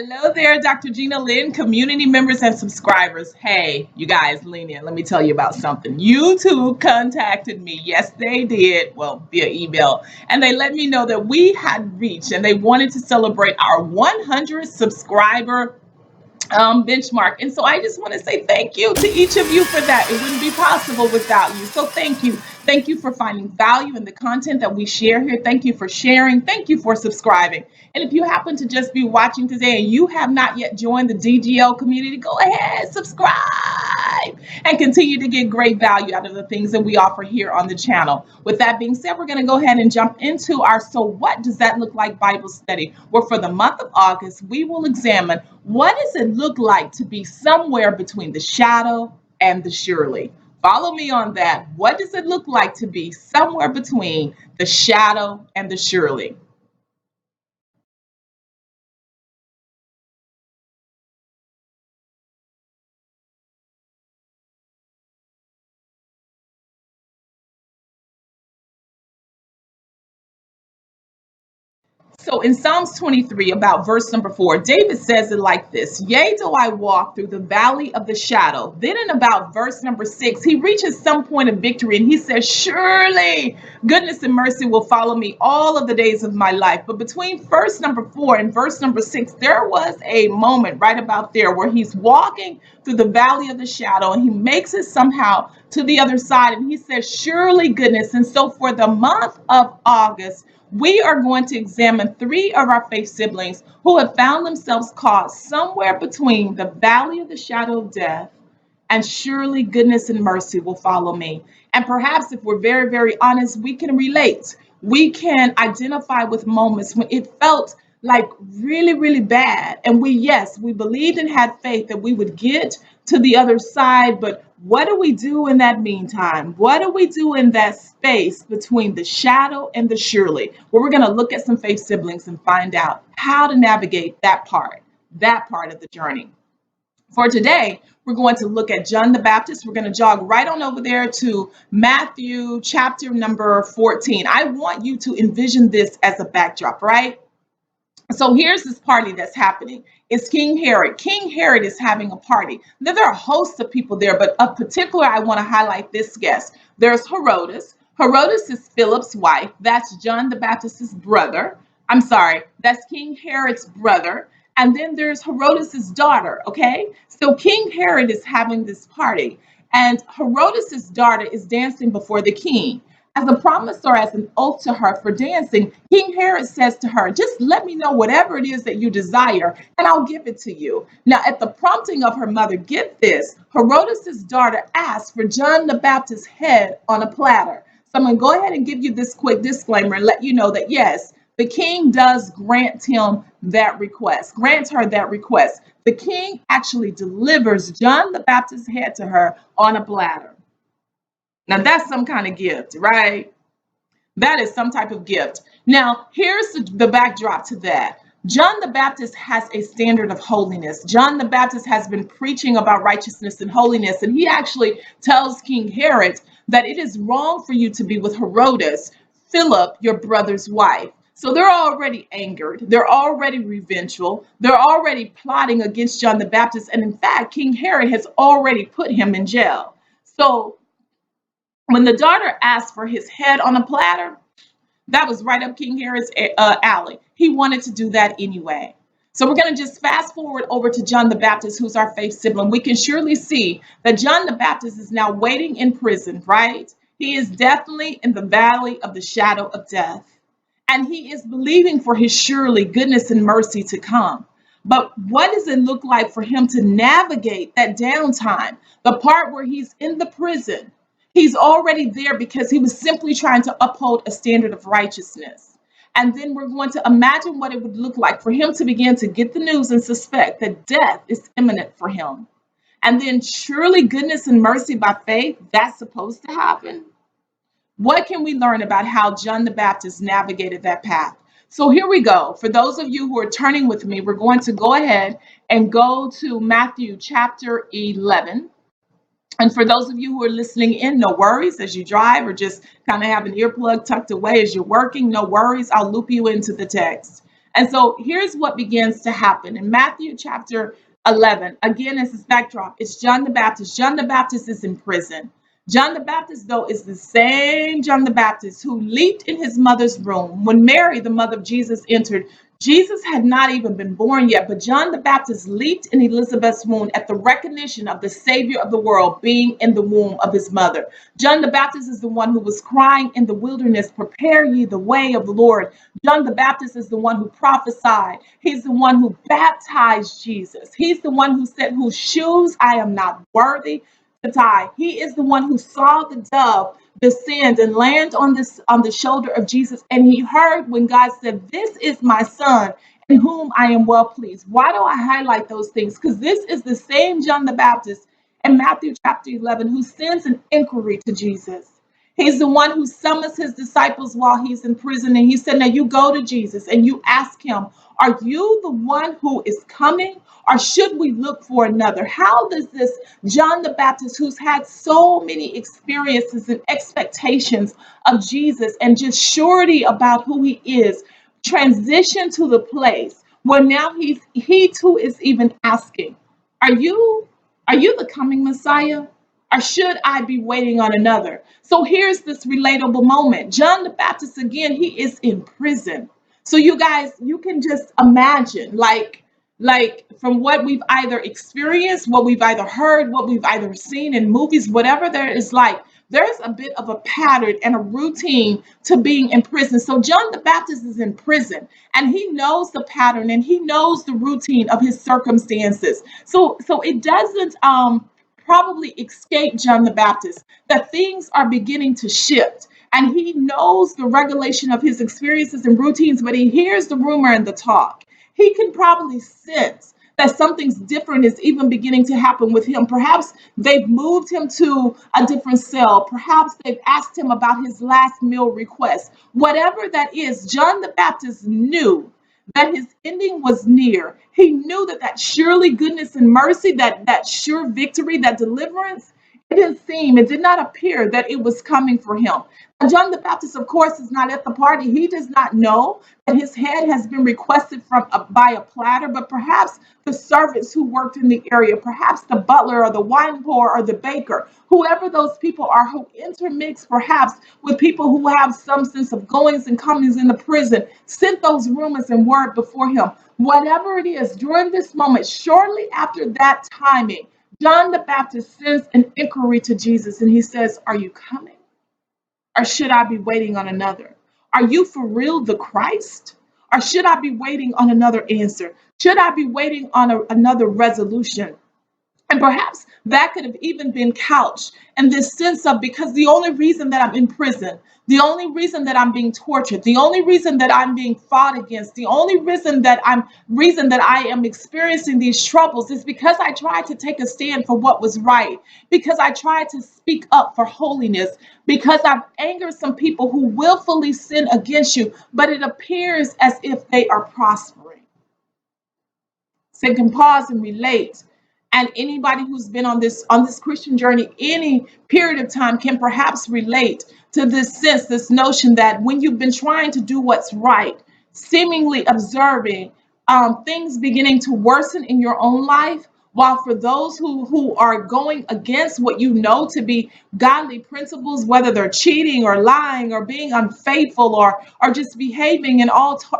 Hello there, Dr. Gina Lynn, community members and subscribers. Hey, you guys, lean in. Let me tell you about something. YouTube contacted me. Yes, they did. Well, via email. And they let me know that we had reached and they wanted to celebrate our 100 subscriber benchmark. And so I just want to say thank you to each of you for that. It wouldn't be possible without you. So thank you. Thank you for finding value in the content that we share here. Thank you for sharing. Thank you for subscribing. And if you happen to just be watching today and you have not yet joined the DGL community, go ahead, subscribe, and continue to get great value out of the things that we offer here on the channel. With that being said, we're going to go ahead and jump into our So What Does That Look Like Bible study, where for the month of August, we will examine what does it look like to be somewhere between the shadow and the surely. Follow me on that. What does it look like to be somewhere between the shadow and the surely? So in Psalms 23, about verse number 4, David says it like this: Yea, do I walk through the valley of the shadow. Then in about verse number 6, he reaches some point of victory and he says, Surely goodness and mercy will follow me all of the days of my life. But between verse number 4 and verse number 6, there was a moment right about there where he's walking through the valley of the shadow and he makes it somehow to the other side. And he says, Surely goodness. And so for the month of August, we are going to examine three of our faith siblings who have found themselves caught somewhere between the valley of the shadow of death and surely goodness and mercy will follow me. And perhaps if we're very, very honest, we can relate. We can identify with moments when it felt like really, really bad. And yes, we believed and had faith that we would get to the other side. But what do we do in that meantime? What do we do in that space between the shadow and the surely? Well, we're going to look at some faith siblings and find out how to navigate that part of the journey. For today, we're going to look at John the Baptist. We're going to jog right on over there to Matthew chapter number 14. I want you to envision this as a backdrop, right? So here's this party that's happening. It's King Herod. King Herod is having a party. Now, there are hosts of people there, but of particular, I want to highlight this guest. There's Herodes. Herodes is Philip's wife. That's John the Baptist's brother. I'm sorry, that's King Herod's brother. And then there's Herodes's daughter, okay? So King Herod is having this party, and Herodes's daughter is dancing before the king. As a promise or as an oath to her for dancing, King Herod says to her, just let me know whatever it is that you desire, and I'll give it to you. Now, at the prompting of her mother, get this, Herodes's daughter asked for John the Baptist's head on a platter. So I'm going to go ahead and give you this quick disclaimer and let you know that, yes, the king does grant him that request, grants her that request. The king actually delivers John the Baptist's head to her on a platter. Now, that's some kind of gift, right? That is some type of gift. Now, here's the backdrop to that. John the Baptist has a standard of holiness. John the Baptist has been preaching about righteousness and holiness, and he actually tells King Herod that it is wrong for you to be with Herodes, Philip, your brother's wife. So they're already angered. They're already revengeful. They're already plotting against John the Baptist. And in fact, King Herod has already put him in jail. So when the daughter asked for his head on a platter, that was right up King Herod's alley. He wanted to do that anyway. So we're going to just fast forward over to John the Baptist, who's our faith sibling. We can surely see that John the Baptist is now waiting in prison, right? He is definitely in the valley of the shadow of death. And he is believing for his surely goodness and mercy to come. But what does it look like for him to navigate that downtime, the part where he's in the prison? He's already there because he was simply trying to uphold a standard of righteousness. And then we're going to imagine what it would look like for him to begin to get the news and suspect that death is imminent for him. And then surely goodness and mercy by faith, that's supposed to happen. What can we learn about how John the Baptist navigated that path? So here we go. For those of you who are turning with me, we're going to go ahead and go to Matthew chapter 11. And for those of you who are listening in, no worries as you drive or just kind of have an earplug tucked away as you're working, no worries. I'll loop you into the text. And so here's what begins to happen in Matthew chapter 11. Again, as this backdrop, it's John the Baptist. John the Baptist is in prison. John the Baptist, though, is the same John the Baptist who leaped in his mother's room when Mary, the mother of Jesus, entered. Jesus had not even been born yet, but John the Baptist leaped in Elizabeth's womb at the recognition of the Savior of the world being in the womb of his mother. John the Baptist is the one who was crying in the wilderness, "Prepare ye the way of the Lord." John the Baptist is the one who prophesied. He's the one who baptized Jesus. He's the one who said, "Whose shoes I am not worthy to tie." He is the one who saw the dove descend and land on the shoulder of Jesus, and he heard when God said, "This is my son in whom I am well pleased." Why do I highlight those things? Because this is the same John the Baptist in Matthew chapter 11 who sends an inquiry to Jesus. He's the one who summons his disciples while he's in prison, and he said, "Now you go to Jesus and you ask him, are you the one who is coming, or should we look for another?" How does this John the Baptist, who's had so many experiences and expectations of Jesus and just surety about who he is, transition to the place where now he too is even asking, are you the coming Messiah? Or should I be waiting on another? So here's this relatable moment. John the Baptist, again, he is in prison. So you guys, you can just imagine, like from what we've either experienced, what we've either heard, what we've either seen in movies, whatever there is, like there's a bit of a pattern and a routine to being in prison. So John the Baptist is in prison and he knows the pattern and he knows the routine of his circumstances. So it doesn't probably escape John the Baptist that things are beginning to shift. And he knows the regulation of his experiences and routines, but he hears the rumor and the talk. He can probably sense that something's different is even beginning to happen with him. Perhaps they've moved him to a different cell. Perhaps they've asked him about his last meal request. Whatever that is, John the Baptist knew that his ending was near. He knew that surely goodness and mercy, that sure victory, that deliverance, it did not appear that it was coming for him. And John the Baptist, of course, is not at the party. He does not know that his head has been requested by a platter, but perhaps the servants who worked in the area, perhaps the butler or the wine pourer or the baker, whoever those people are who intermix perhaps with people who have some sense of goings and comings in the prison, sent those rumors and word before him. Whatever it is, during this moment, shortly after that timing, John the Baptist sends an inquiry to Jesus and he says, "Are you coming? Or should I be waiting on another? Are you for real the Christ? Or should I be waiting on another answer? Should I be waiting on another resolution?" And perhaps that could have even been couched in this sense of, because the only reason that I'm in prison, the only reason that I'm being tortured, the only reason that I'm being fought against, the only reason that I am experiencing these troubles is because I tried to take a stand for what was right, because I tried to speak up for holiness, because I've angered some people who willfully sin against you, but it appears as if they are prospering. So you can pause and relate. And anybody who's been on this Christian journey any period of time can perhaps relate to this sense, this notion that when you've been trying to do what's right, seemingly observing things beginning to worsen in your own life, while for those who are going against what you know to be godly principles, whether they're cheating or lying or being unfaithful or just behaving in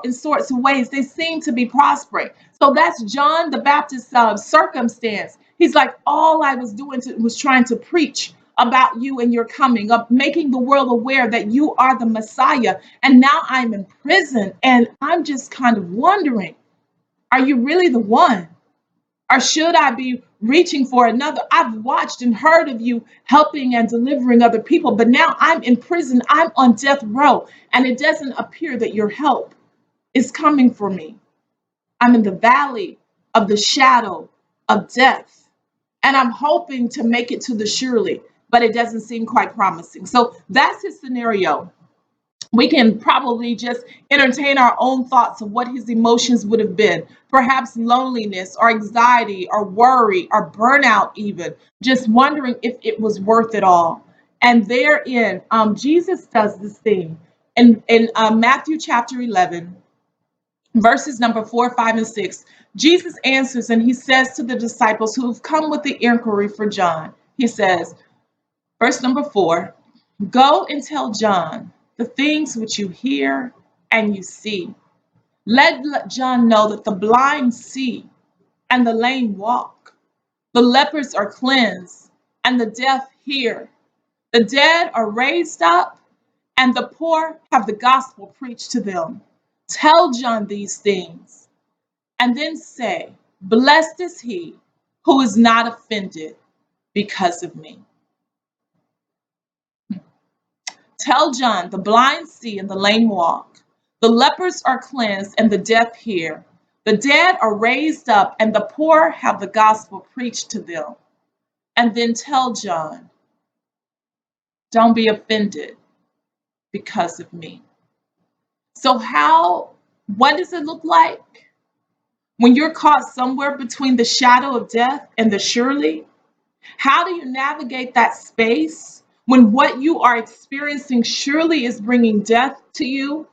in sorts of ways, they seem to be prospering. So that's John the Baptist's circumstance. He's like, all I was doing was trying to preach about you and your coming, of making the world aware that you are the Messiah. And now I'm in prison and I'm just kind of wondering, are you really the one? Or should I be reaching for another? I've watched and heard of you helping and delivering other people, but now I'm in prison. I'm on death row, and it doesn't appear that your help is coming for me. I'm in the valley of the shadow of death, and I'm hoping to make it to the surely, but it doesn't seem quite promising. So that's his scenario. We can probably just entertain our own thoughts of what his emotions would have been. Perhaps loneliness or anxiety or worry or burnout, even just wondering if it was worth it all. And therein, Jesus does this thing in Matthew chapter 11. Verses number 4, 5, and 6. Jesus answers and he says to the disciples who have come with the inquiry for John, he says, verse number 4, go and tell John the things which you hear and you see. Let John know that the blind see and the lame walk, the lepers are cleansed and the deaf hear, the dead are raised up, and the poor have the gospel preached to them. Tell John these things, and then say, blessed is he who is not offended because of me. Tell John, the blind see and the lame walk, the lepers are cleansed and the deaf hear, the dead are raised up, and the poor have the gospel preached to them. And then tell John, don't be offended because of me. So what does it look like when you're caught somewhere between the shadow of death and the surely? How do you navigate that space when what you are experiencing surely is bringing death to you?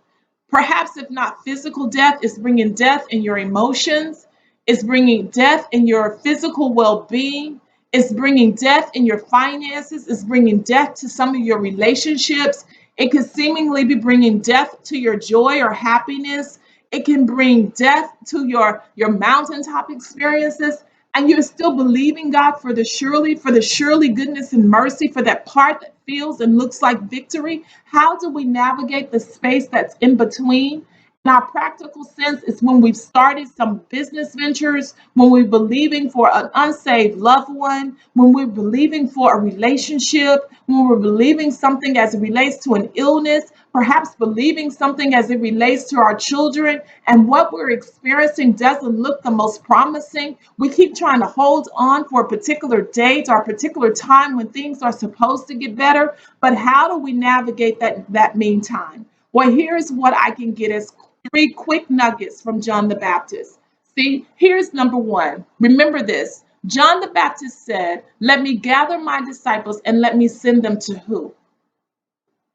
Perhaps, if not physical death, is bringing death in your emotions, is bringing death in your physical well-being, is bringing death in your finances, is bringing death to some of your relationships. It could seemingly be bringing death to your joy or happiness. It can bring death to your mountaintop experiences, and you're still believing God for the surely goodness and mercy, for that part that feels and looks like victory. How do we navigate the space that's in between? In our practical sense, it's when we've started some business ventures, when we're believing for an unsaved loved one, when we're believing for a relationship, when we're believing something as it relates to an illness, perhaps believing something as it relates to our children, and what we're experiencing doesn't look the most promising. We keep trying to hold on for a particular date or a particular time when things are supposed to get better. But how do we navigate that meantime? Well, here's what I can get as three quick nuggets from John the Baptist. See, here's number one. Remember this. John the Baptist said, let me gather my disciples and let me send them to who?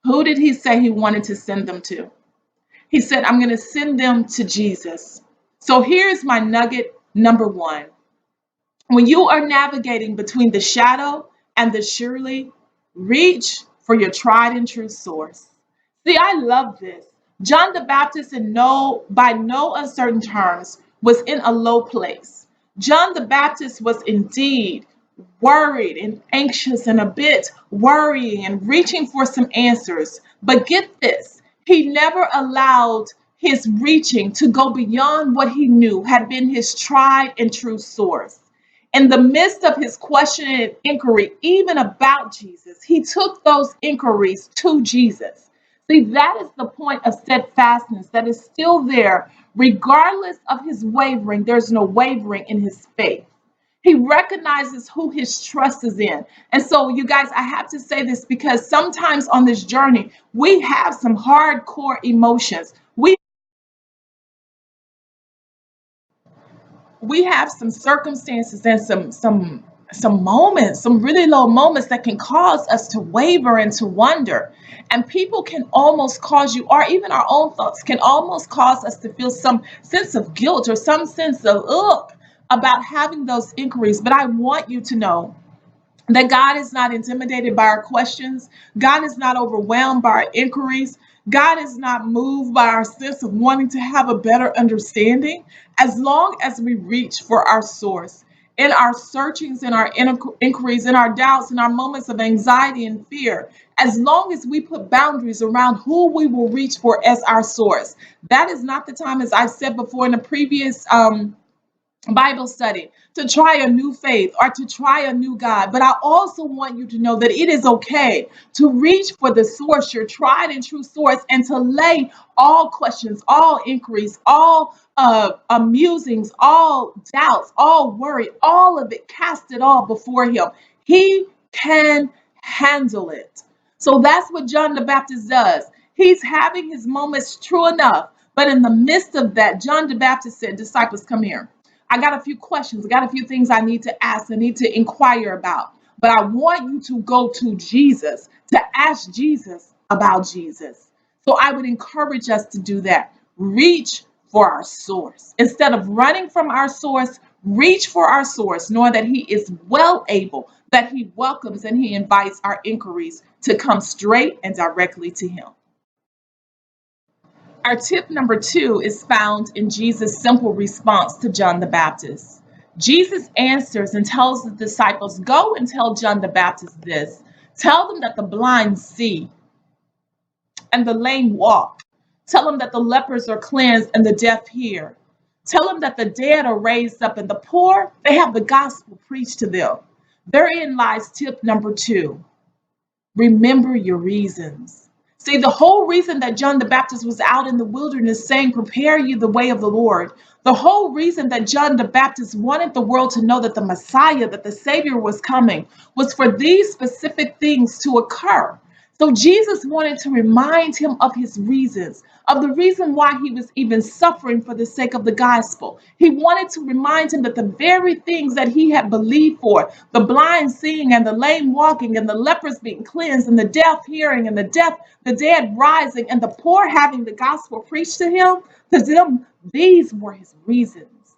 Who did he say he wanted to send them to? He said, I'm going to send them to Jesus. So here's my nugget number one. When you are navigating between the shadow and the surely, reach for your tried and true source. See, I love this. John the Baptist, by no uncertain terms, was in a low place. John the Baptist was indeed worried and anxious and a bit worrying and reaching for some answers. But get this, he never allowed his reaching to go beyond what he knew had been his tried and true source. In the midst of his questioning and inquiry, even about Jesus, he took those inquiries to Jesus. See, that is the point of steadfastness that is still there, regardless of his wavering. There's no wavering in his faith. He recognizes who his trust is in. And so, you guys, I have to say this because sometimes on this journey, we have some hardcore emotions. We have some circumstances and some moments, some really low moments that can cause us to waver and to wonder. And people can almost cause you, or even our own thoughts can almost cause us to feel some sense of guilt or some sense of ugh about having those inquiries. But I want you to know that God is not intimidated by our questions. God is not overwhelmed by our inquiries. God is not moved by our sense of wanting to have a better understanding. As long as we reach for our source in our searchings, in our inquiries, in our doubts, in our moments of anxiety and fear, as long as we put boundaries around who we will reach for as our source, that is not the time, as I've said before in the previous Bible study, to try a new faith or to try a new God. But I also want you to know that it is okay to reach for the source, your tried and true source, and to lay all questions, all inquiries, all musings, all doubts, all worry, all of it, cast it all before Him. He can handle it. So that's what John the Baptist does. He's having his moments, true enough. But in the midst of that, John the Baptist said, disciples, come here. I got a few questions. I got a few things I need to ask. I need to inquire about. But I want you to go to Jesus, to ask Jesus about Jesus. So I would encourage us to do that. Reach for our source. Instead of running from our source, reach for our source, knowing that He is well able, that He welcomes and He invites our inquiries to come straight and directly to Him. Our tip number 2 is found in Jesus' simple response to John the Baptist. Jesus answers and tells the disciples, "Go and tell John the Baptist this. Tell them that the blind see and the lame walk. Tell them that the lepers are cleansed and the deaf hear. Tell them that the dead are raised up and the poor, they have the gospel preached to them." Therein lies tip number 2. Remember your reasons. See, the whole reason that John the Baptist was out in the wilderness saying, "Prepare you the way of the Lord," the whole reason that John the Baptist wanted the world to know that the Messiah, that the Savior was coming, was for these specific things to occur. So Jesus wanted to remind him of his reasons, of the reason why he was even suffering for the sake of the gospel. He wanted to remind him that the very things that he had believed for, the blind seeing and the lame walking and the lepers being cleansed and the deaf hearing and the dead rising and the poor having the gospel preached to him, to them, these were his reasons.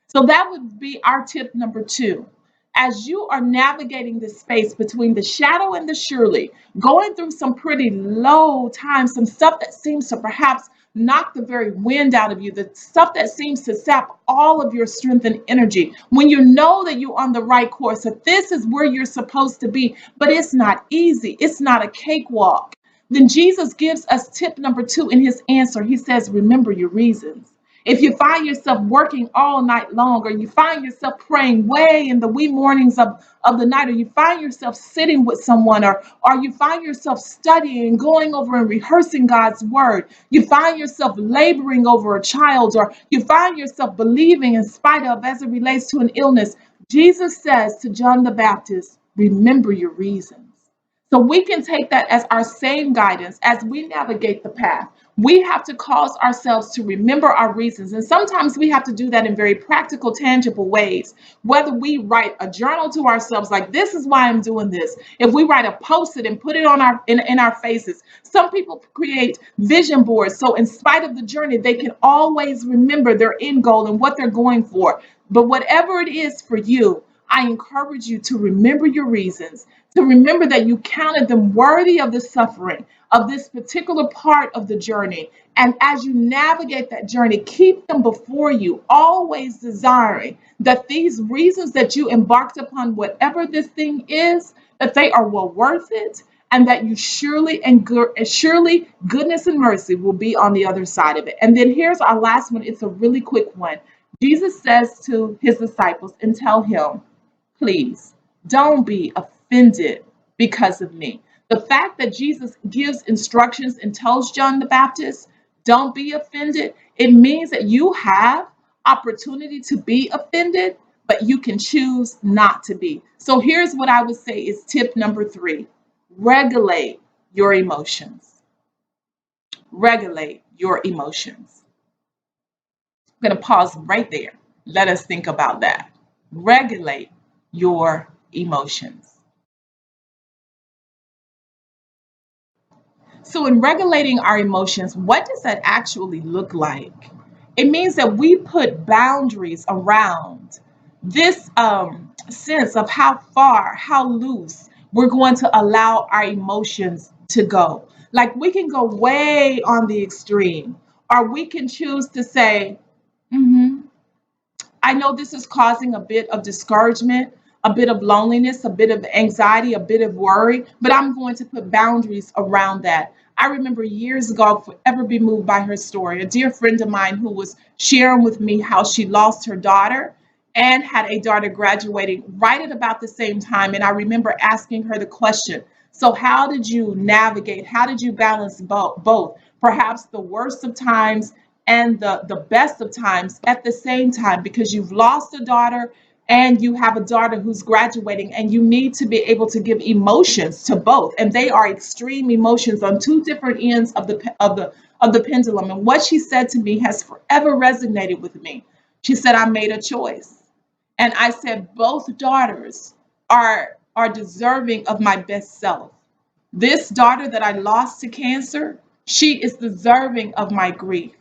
So that would be our tip number 2. As you are navigating the space between the shadow and the surely, going through some pretty low times, some stuff that seems to perhaps knock the very wind out of you, the stuff that seems to sap all of your strength and energy, when you know that you're on the right course, that this is where you're supposed to be, but it's not easy, it's not a cakewalk, then Jesus gives us tip number 2 in his answer. He says, remember your reasons. If you find yourself working all night long, or you find yourself praying way in the wee mornings of the night, or you find yourself sitting with someone, or you find yourself studying, going over and rehearsing God's word, you find yourself laboring over a child, or you find yourself believing in spite of as it relates to an illness, Jesus says to John the Baptist, remember your reasons. So we can take that as our same guidance as we navigate the path. We have to cause ourselves to remember our reasons. And sometimes we have to do that in very practical, tangible ways. Whether we write a journal to ourselves, like, this is why I'm doing this. If we write a post-it and put it on in our faces. Some people create vision boards. So in spite of the journey, they can always remember their end goal and what they're going for. But whatever it is for you, I encourage you to remember your reasons, to remember that you counted them worthy of the suffering of this particular part of the journey. And as you navigate that journey, keep them before you, always desiring that these reasons that you embarked upon, whatever this thing is, that they are well worth it, and that you surely goodness and mercy will be on the other side of it. And then here's our last one. It's a really quick one. Jesus says to his disciples and tell him, please don't be offended because of me. The fact that Jesus gives instructions and tells John the Baptist, don't be offended, it means that you have opportunity to be offended, but you can choose not to be. So here's what I would say is tip number 3. Regulate your emotions. Regulate your emotions. I'm going to pause right there. Let us think about that. Regulate your emotions. So, in regulating our emotions, what does that actually look like? It means that we put boundaries around this sense of how far, how loose we're going to allow our emotions to go. Like, we can go way on the extreme, or we can choose to say, I know this is causing a bit of discouragement, a bit of loneliness, a bit of anxiety, a bit of worry, but I'm going to put boundaries around that. I remember years ago, I'll forever be moved by her story. A dear friend of mine who was sharing with me how she lost her daughter and had a daughter graduating right at about the same time. And I remember asking her the question, so how did you navigate? How did you balance both? Perhaps the worst of times and the best of times at the same time, because you've lost a daughter and you have a daughter who's graduating, and you need to be able to give emotions to both, and they are extreme emotions on two different ends of the pendulum. And what she said to me has forever resonated with me. She said, I made a choice, and I said both daughters are deserving of my best self. This daughter that I lost to cancer, she is deserving of my grief.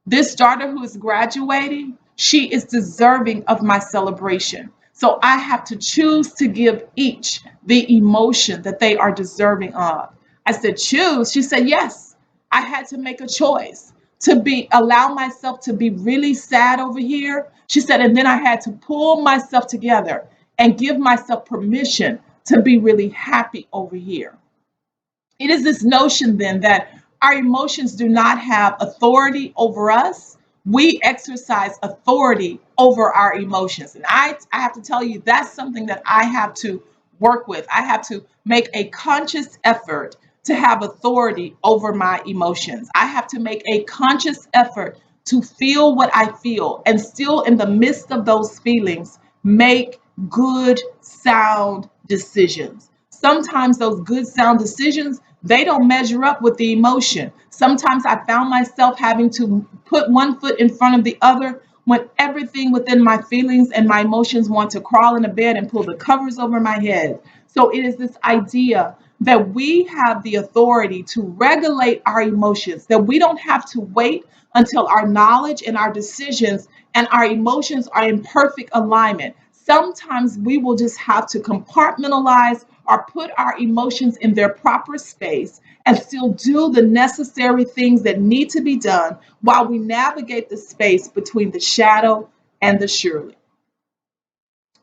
This daughter who is graduating, she is deserving of my celebration. So I have to choose to give each the emotion that they are deserving of. I said, choose. She said, yes. I had to make a choice to allow myself to be really sad over here. She said, and then I had to pull myself together and give myself permission to be really happy over here. It is this notion then that our emotions do not have authority over us. We exercise authority over our emotions. And I have to tell you, that's something that I have to work with. I have to make a conscious effort to have authority over my emotions. I have to make a conscious effort to feel what I feel and still, in the midst of those feelings, make good, sound decisions. Sometimes those good, sound decisions, they don't measure up with the emotion. Sometimes I found myself having to put one foot in front of the other when everything within my feelings and my emotions want to crawl into bed and pull the covers over my head. So it is this idea that we have the authority to regulate our emotions, that we don't have to wait until our knowledge and our decisions and our emotions are in perfect alignment. Sometimes we will just have to compartmentalize or put our emotions in their proper space and still do the necessary things that need to be done while we navigate the space between the shadow and the surely.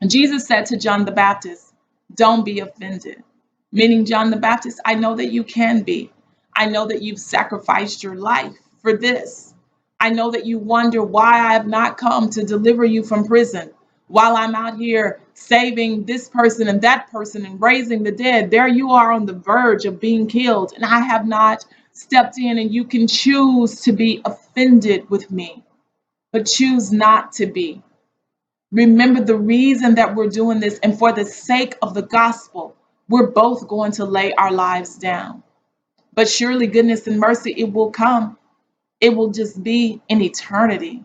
And Jesus said to John the Baptist, don't be offended. Meaning, John the Baptist, I know that you can be. I know that you've sacrificed your life for this. I know that you wonder why I have not come to deliver you from prison. While I'm out here saving this person and that person and raising the dead, there you are on the verge of being killed, and I have not stepped in, and you can choose to be offended with me, but choose not to be. Remember the reason that we're doing this, and for the sake of the gospel, we're both going to lay our lives down. But surely goodness and mercy, it will come. It will just be in eternity.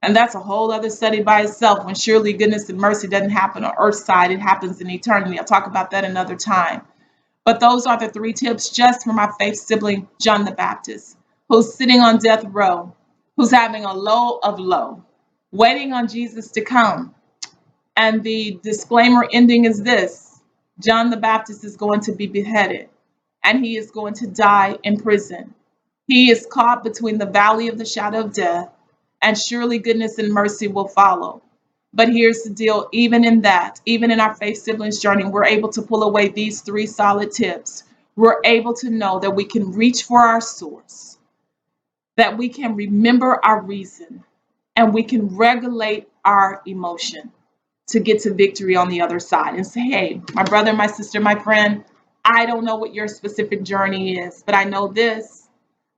And that's a whole other study by itself. When surely goodness and mercy doesn't happen on earth side, it happens in eternity. I'll talk about that another time. But those are the 3 tips just for my faith sibling, John the Baptist, who's sitting on death row, who's having a low of low, waiting on Jesus to come. And the disclaimer ending is this: John the Baptist is going to be beheaded, and he is going to die in prison. He is caught between the valley of the shadow of death, and surely goodness and mercy will follow. But here's the deal: even in that, even in our faith siblings journey, we're able to pull away these 3 solid tips. We're able to know that we can reach for our source, that we can remember our reason, and we can regulate our emotion to get to victory on the other side and say, hey, my brother, my sister, my friend, I don't know what your specific journey is, but I know this,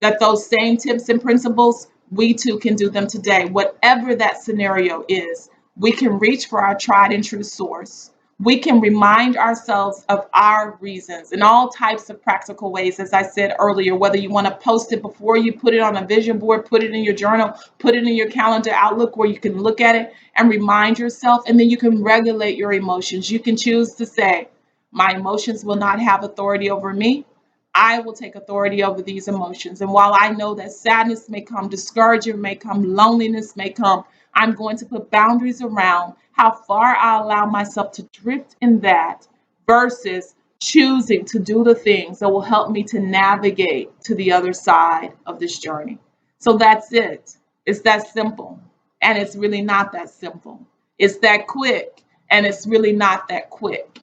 that those same tips and principles, we too can do them today. Whatever that scenario is, we can reach for our tried and true source. We can remind ourselves of our reasons in all types of practical ways, as I said earlier, whether you want to post it before you put it on a vision board, put it in your journal, put it in your calendar Outlook where you can look at it and remind yourself, and then you can regulate your emotions. You can choose to say, my emotions will not have authority over me. I will take authority over these emotions. And while I know that sadness may come, discouragement may come, loneliness may come, I'm going to put boundaries around how far I allow myself to drift in that versus choosing to do the things that will help me to navigate to the other side of this journey. So that's it. It's that simple. And it's really not that simple. It's that quick. And it's really not that quick.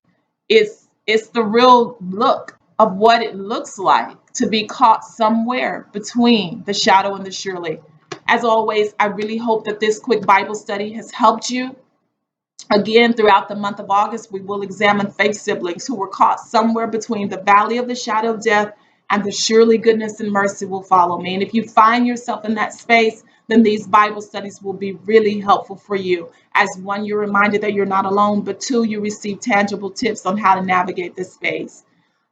It's the real look of what it looks like to be caught somewhere between the shadow and the surely. As always, I really hope that this quick Bible study has helped you. Again, throughout the month of August, we will examine faith siblings who were caught somewhere between the valley of the shadow of death and the surely goodness and mercy will follow me. And if you find yourself in that space, then these Bible studies will be really helpful for you. As one, you're reminded that you're not alone, but 2, you receive tangible tips on how to navigate this space.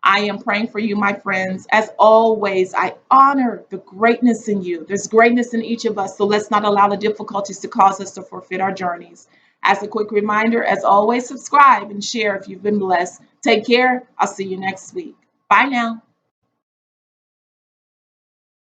I am praying for you, my friends. As always, I honor the greatness in you. There's greatness in each of us, so let's not allow the difficulties to cause us to forfeit our journeys. As a quick reminder, as always, subscribe and share if you've been blessed. Take care. I'll see you next week. Bye now.